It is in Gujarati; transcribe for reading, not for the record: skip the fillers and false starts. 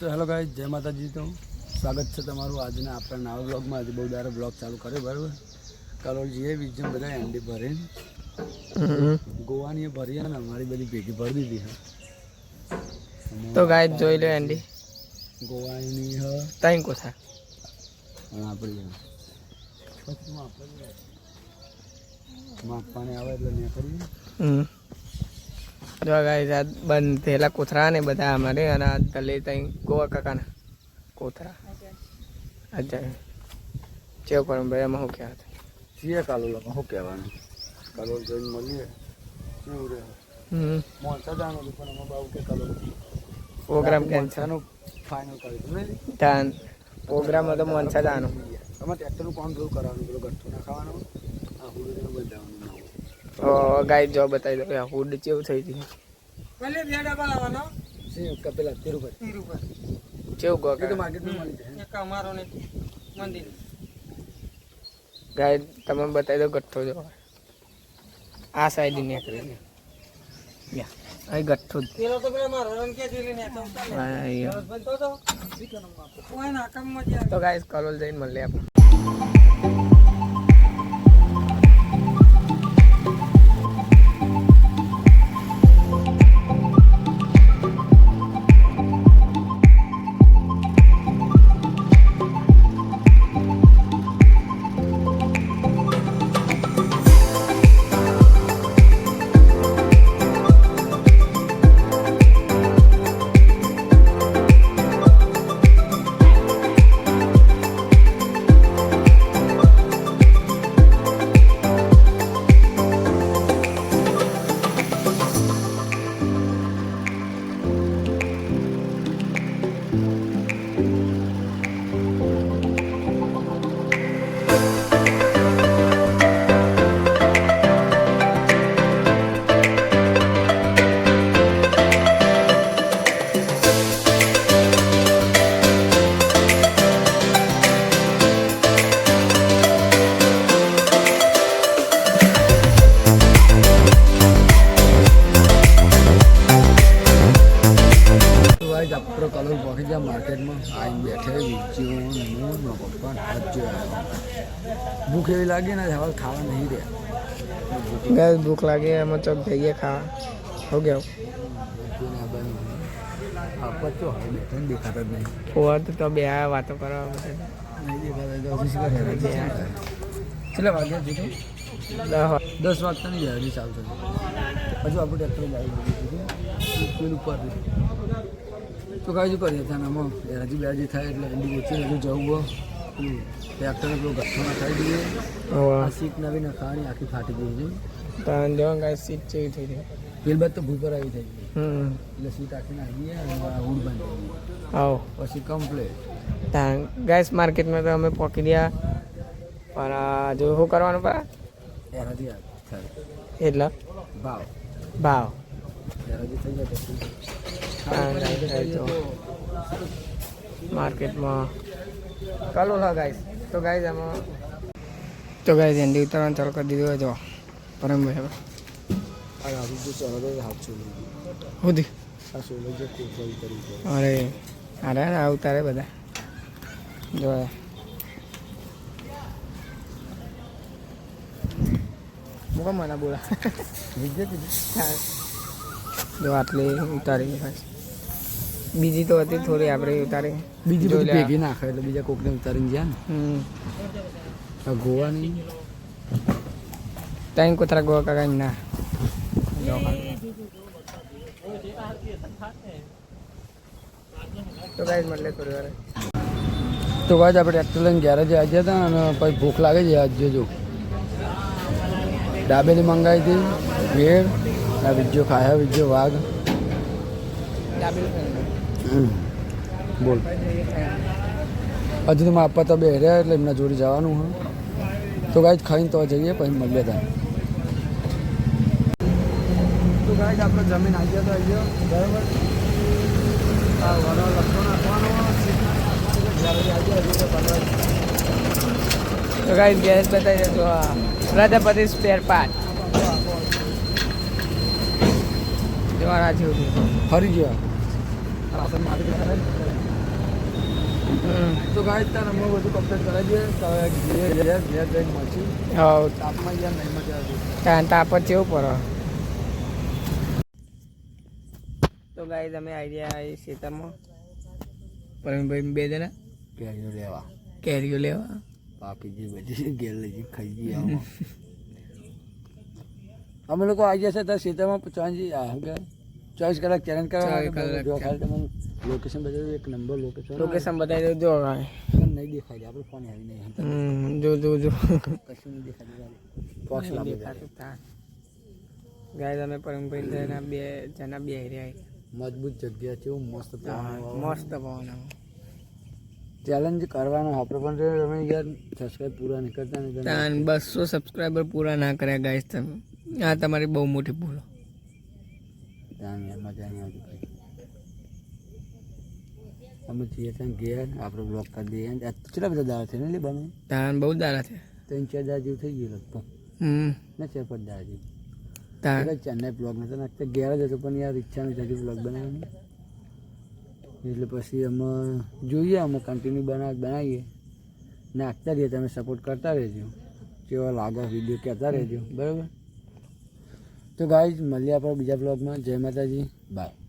તો હેલો ગાઈસ, જય માતાજી. તો સ્વાગત છે તમારું આજના આપણા નવા બ્લોગમાં. આજે બહુ દારો બ્લોગ ચાલુ કર્યો, બરાબર. કલોલ જઈએ વિજ્જમ બધા એન્ડી ભરીને ગોવાની ભરીએ ને અમારી બધી ભેગી ભરી દીધી તો ગાઈસ જોઈ લો એન્ડી ગોવાની હ તાઈ કોથા આપણી પછી માપવાને આવે એટલે મેં કરી જો ગાઈસ આ બંધ થયેલા કોથરા ને બધા અમારે અને આ તલે તઈ ગોવા કાકાના કોથરા અચ્છા ચેવ પરમ ભાઈ એમાં શું કહેવા હતા છીએ કાલોલમાં શું કહેવાનું કાલોલ જઈને મળીએ કેવું રહે મોનસા જવાનું હતું પણ અમારા બાબુ કે કાલોલ પ્રોગ્રામ કેન્સલ મોનસાનું ફાઇનલ કર્યું હતું ને તાન પ્રોગ્રામ હતો મોનસા જવાનું અમારે ટ્રેક્ટરનું કામ થોડું કરવાનું પેલો ગઠ્ઠો ના ખાવાનો આ હુડું બંધાવવાનું ગાય જો બતાવી દો હુડ ચેવું થઈ ગયું पहले भी डबल आवानो પેલા તેરું ચેવું ગો તો માર્કેટમાં મળી જાય एक हमारो ने मंदिर ગાય તમે બતાવી દો ગઠ્ઠો જો આ સાઈડ નીકળી ગયા અહીં ગઠ્ઠો પેલો તો પેલા મારો રન કે જોઈ લેને તો બનતો તો કોઈ ના કામ મજા તો ગાઈસ કલોલ જઈને મળીએ આપણે આપણો કલોલ પહોંચી ગયા માર્કેટમાં આવીને બેઠે વીજ્યો હું પપ્પા હાથ જોયા ભૂખ એવી લાગી ને હવે ખાવા નહીં રહ્યા ગાઈસ ભૂખ લાગી અમે ચોક જઈએ ખાવા હો ગયા આપણે તો હવે બેઠે દેખાતા જ નહીં ફોર તો બે આ વાતો કરવા માટે નહીં દેખાતા કેટલા વાગ્યા જીતું 10 વાગતા નહીં જાય હજી ચાલુ થશે હજુ આપણે ટ્રેક્ટર પેલું ઉપર તો કાંઈ જ કરીએ ત્યાં આમાં હજી બે થાય એટલે એન્ડી ઓછી હજુ જવું પેલું ટ્રેક્ટરને પેલું ગઠ્ઠો ના ખાઈ દઈએ આ સીટ નવી ના ખાવાની આખી ફાટી ગઈ છે તાન જો ગાઈસ સીટ ચેવી થઈ ગઈ પેલ બાદ તો ભૂપર આવી થઈ ગઈ એટલે સીટ આખી નાખી દઈએ અને હુડ બાંધી આવો પછી કમ્પ્લેટ તાન ગાઈસ માર્કેટમાં તો અમે પહોંચી ગયા પણ જો શું કરવાનું પા એનાથી થાય એટલે ભાવ ભાવ એનાથી થઈ જાય પછી માર્કેટમાં કલોલ હા ગાઈસ તો ગાઈસ આમાં તો ગાઈસ એન્ડી ઉતારવાનું ચાલુ કરી દીધું જો પરમભાઈ હવે આ બીજું ચાલો હાથ છોડી સુધી આ સોલો જે કોફલ કરી અરે અરે આ ઉતારે બધા જો મુકા મને બોલા વિજય કીધું જો આટલી ઉતારી બીજી તો હતી થોડી આપણે ઉતારી બીજી બધી ભેગી નાખે એટલે બીજા કોકને ઉતારીને ગયા ને આ ગોવાની ત્યાં કોતરા ગોવા કાકા ના તો ગાઈસ મળે થોડી વાર તો ગાઈસ આપણે ટ્રેક્ટર લઈને ગેરેજે આવ્યા હતા અને પછી ભૂખ લાગે છે આજ જોજો દાબેલી મંગાવી હતી ભેળ આ વિજ્જો ખાયા વિજ્જો વાઘ બોલ હજુ તો આપવા તો બે રહ્યા એટલે એમના જોડે જવાનું હોય તો ગાઈસ ખાઈને તો જઈએ પછી મળીએ ત્યાં તો ગાઈસ આપણે જમીન આવી ગયા તો આવી બરાબર આ વડો લખો નાખવાનો તો ગાઈસ ગેસ બતાવી દો પ્રજાપતિ સ્પેર પાર્ટ જવાના છે ફરી ગયા રાશન માર્કેટ ગાય ત્યાં અમે બધું કમ્પ્લીટ કરાવી દઈએ તો ઘેર જઈને મળશું હા તાપમાં યાર નહીં મજા આવતી ત્યાં તાપ જ જેવું પડે. તો ગાય તમે આઈડિયા આવી ખેતરમાં પરમભાઈ બે જણા કેરીઓ લેવા કેરીઓ લેવા પાપી જે બધી ઘેર લઈ જઈ ખાઈ જઈએ આમાં અમે લોકો આવી જશે તો ખેતરમાં 24 કલાક ચેલેન્જ કરવા જો ખાલી તમને લોકેશન બતાવ્યું એક નંબર લોકેશન બતાવી દો ગાય નહીં દેખાય આપણે ફોન આવી નહીં જો કશું નહીં દેખાતું બોક્સ ગાય તમે પરમભાઈ બે જણા બે રહ્યા મજબૂત જગ્યા છે મસ્ત મસ્ત પવન આવે. ચેલેન્જ કરવાનો આપણે પણ તમે યાર સબસ્ક્રાઈબ પૂરા નહીં કરતા ને 200 સબસ્ક્રાઈબર પૂરા ના કર્યા ગાઈસ તમે. આ તમારી બહુ મોટી ભૂલો. ત્યાં યાર મજા નહીં આવતી ભાઈ અમે છીએ ત્યાં ઘેર આપણે બ્લોક કરી દઈએ કેટલા બધા દાડા છે ને બને તાન બહુ દાડા છે 3-4 દાડા જેવું થઈ ગયું લગભગ ને 4-5 દાડા જેવું તાન ચેન્નાઈ બ્લોગ નતો નાખતા ઘેર જ હતો પણ યાર ઈચ્છા નથી થતી બ્લોગ બનાવવાની એટલે પછી અમે જોઈએ અમે કન્ટિન્યુ બનાવીએ નાખતા રહીએ તમે સપોર્ટ કરતા રહેજો કેવા લાગે વિડીયો કહેતા રહેજો બરાબર તો ગાઈઝ મળીએ આપણે બીજા બ્લોગમાં જય માતાજી બાય.